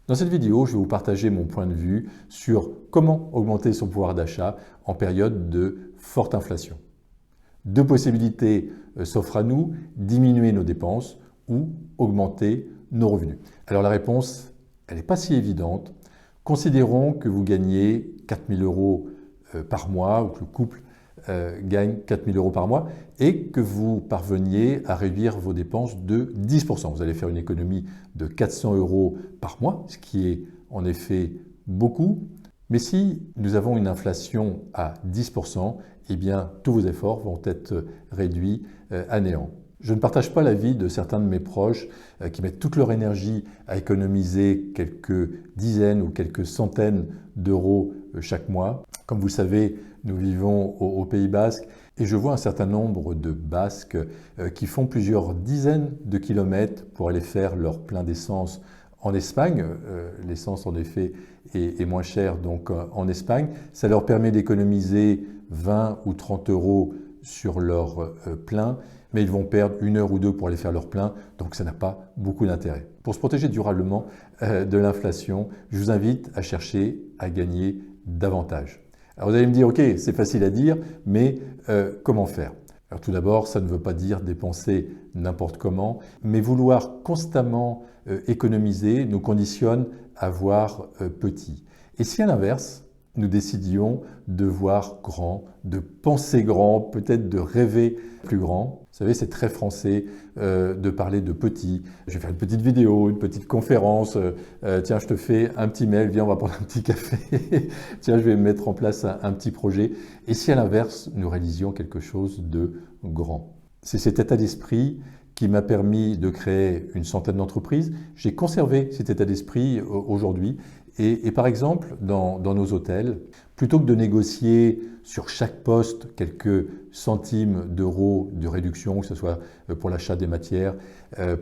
Dans cette vidéo, je vais vous partager mon point de vue sur comment augmenter son pouvoir d'achat en période de forte inflation. Deux possibilités s'offrent à nous, diminuer nos dépenses ou augmenter nos revenus. Alors la réponse, elle n'est pas si évidente. Considérons que vous gagnez 4 000 euros par mois ou que le couple gagne 4 000 euros par mois et que vous parveniez à réduire vos dépenses de 10%. Vous allez faire une économie de 400 euros par mois, ce qui est en effet beaucoup. Mais si nous avons une inflation à 10%, eh bien, tous vos efforts vont être réduits à néant. Je ne partage pas l'avis de certains de mes proches qui mettent toute leur énergie à économiser quelques dizaines ou quelques centaines d'euros chaque mois. Comme vous le savez, nous vivons au Pays Basque et je vois un certain nombre de Basques qui font plusieurs dizaines de kilomètres pour aller faire leur plein d'essence en Espagne. L'essence en effet est moins chère donc en Espagne. Ça leur permet d'économiser 20 ou 30 euros sur leur plein, mais ils vont perdre 1 heure ou 2 pour aller faire leur plein, donc ça n'a pas beaucoup d'intérêt. Pour se protéger durablement de l'inflation, je vous invite à chercher à gagner davantage. Alors vous allez me dire, ok, c'est facile à dire, mais comment faire? Alors tout d'abord, ça ne veut pas dire dépenser n'importe comment, mais vouloir constamment économiser nous conditionne à voir petit. Et si à l'inverse, nous décidions de voir grand, de penser grand, peut-être de rêver plus grand. Vous savez, c'est très français de parler de petit. Je vais faire une petite vidéo, une petite conférence. Tiens, je te fais un petit mail, viens, on va prendre un petit café. Tiens, je vais mettre en place un petit projet. Et si à l'inverse, nous réalisions quelque chose de grand? C'est cet état d'esprit qui m'a permis de créer une centaine d'entreprises. J'ai conservé cet état d'esprit aujourd'hui. Et par exemple, dans nos hôtels, plutôt que de négocier sur chaque poste quelques centimes d'euros de réduction, que ce soit pour l'achat des matières,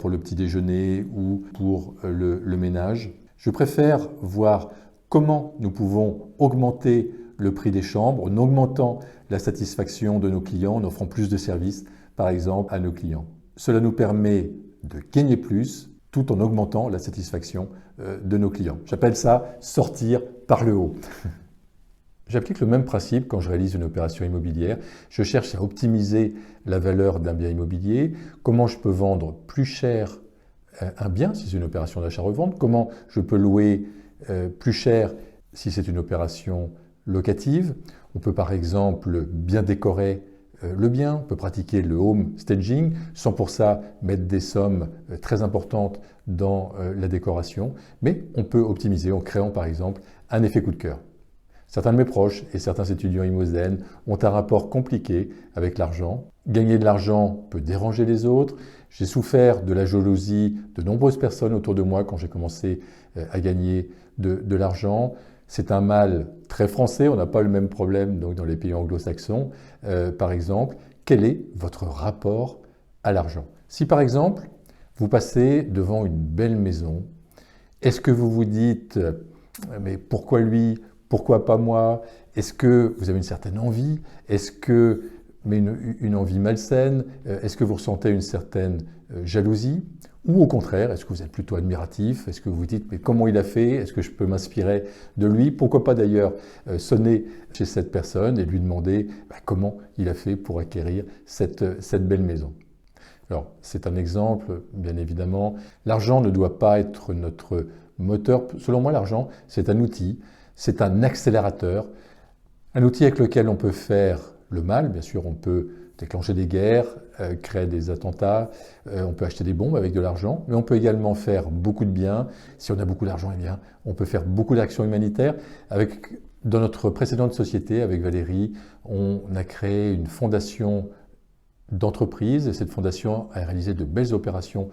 pour le petit déjeuner ou pour le ménage, je préfère voir comment nous pouvons augmenter le prix des chambres en augmentant la satisfaction de nos clients, en offrant plus de services, par exemple, à nos clients. Cela nous permet de gagner plus tout en augmentant la satisfaction de nos clients. J'appelle ça sortir par le haut. J'applique le même principe quand je réalise une opération immobilière. Je cherche à optimiser la valeur d'un bien immobilier, comment je peux vendre plus cher un bien si c'est une opération d'achat-revente, comment je peux louer plus cher si c'est une opération locative. On peut par exemple bien décorer le bien, on peut pratiquer le home staging sans pour ça mettre des sommes très importantes dans la décoration, mais on peut optimiser en créant par exemple un effet coup de cœur. Certains de mes proches et certains étudiants Imosen ont un rapport compliqué avec l'argent. Gagner de l'argent peut déranger les autres. J'ai souffert de la jalousie de nombreuses personnes autour de moi quand j'ai commencé à gagner de l'argent. C'est un mal très français, on n'a pas le même problème donc, dans les pays anglo-saxons. Par exemple, quel est votre rapport à l'argent? Si par exemple, vous passez devant une belle maison, est-ce que vous vous dites « mais pourquoi lui? Pourquoi pas moi ?» Est-ce que vous avez une certaine envie? Est-ce que, mais une envie malsaine? Est-ce que vous ressentez une certaine jalousie? Ou au contraire, est-ce que vous êtes plutôt admiratif? Est-ce que vous vous dites, mais comment il a fait? Est-ce que je peux m'inspirer de lui? Pourquoi pas d'ailleurs sonner chez cette personne et lui demander comment il a fait pour acquérir cette belle maison? Alors, c'est un exemple, bien évidemment. L'argent ne doit pas être notre moteur. Selon moi, l'argent, c'est un outil, c'est un accélérateur, un outil avec lequel on peut faire le mal. Bien sûr, on peut déclencher des guerres, créer des attentats, on peut acheter des bombes avec de l'argent, mais on peut également faire beaucoup de bien. Si on a beaucoup d'argent, eh bien, on peut faire beaucoup d'actions humanitaires. Dans notre précédente société, avec Valérie, on a créé une fondation d'entreprise et cette fondation a réalisé de belles opérations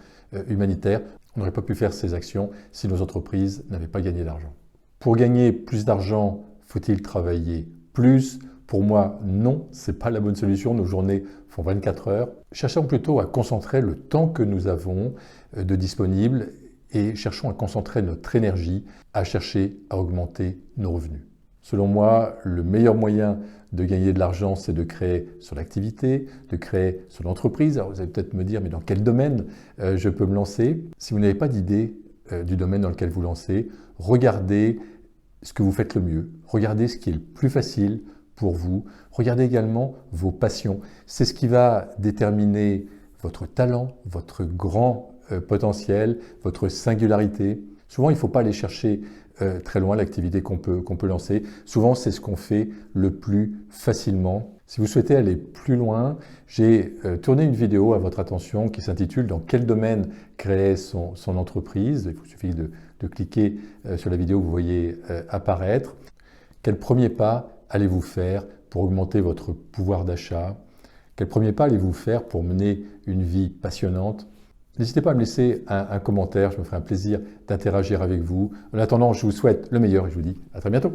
humanitaires. On n'aurait pas pu faire ces actions si nos entreprises n'avaient pas gagné d'argent. Pour gagner plus d'argent, faut-il travailler plus? Pour moi, non, ce n'est pas la bonne solution. Nos journées font 24 heures. Cherchons plutôt à concentrer le temps que nous avons de disponible et cherchons à concentrer notre énergie à chercher à augmenter nos revenus. Selon moi, le meilleur moyen de gagner de l'argent, c'est de créer son activité, de créer son entreprise. Alors vous allez peut-être me dire, mais dans quel domaine je peux me lancer? Si vous n'avez pas d'idée du domaine dans lequel vous lancez. Regardez ce que vous faites le mieux. Regardez ce qui est le plus facile pour vous. Regardez également vos passions. C'est ce qui va déterminer votre talent, votre grand potentiel, votre singularité. Souvent, il ne faut pas aller chercher très loin l'activité qu'on peut lancer. Souvent, c'est ce qu'on fait le plus facilement. Si vous souhaitez aller plus loin, j'ai tourné une vidéo à votre attention qui s'intitule « Dans quel domaine créer son entreprise ?» Il vous suffit de cliquer sur la vidéo que vous voyez apparaître. Quel premier pas allez-vous faire pour augmenter votre pouvoir d'achat? Quel premier pas allez-vous faire pour mener une vie passionnante? N'hésitez pas à me laisser un commentaire, je me ferai un plaisir d'interagir avec vous. En attendant, je vous souhaite le meilleur et je vous dis à très bientôt.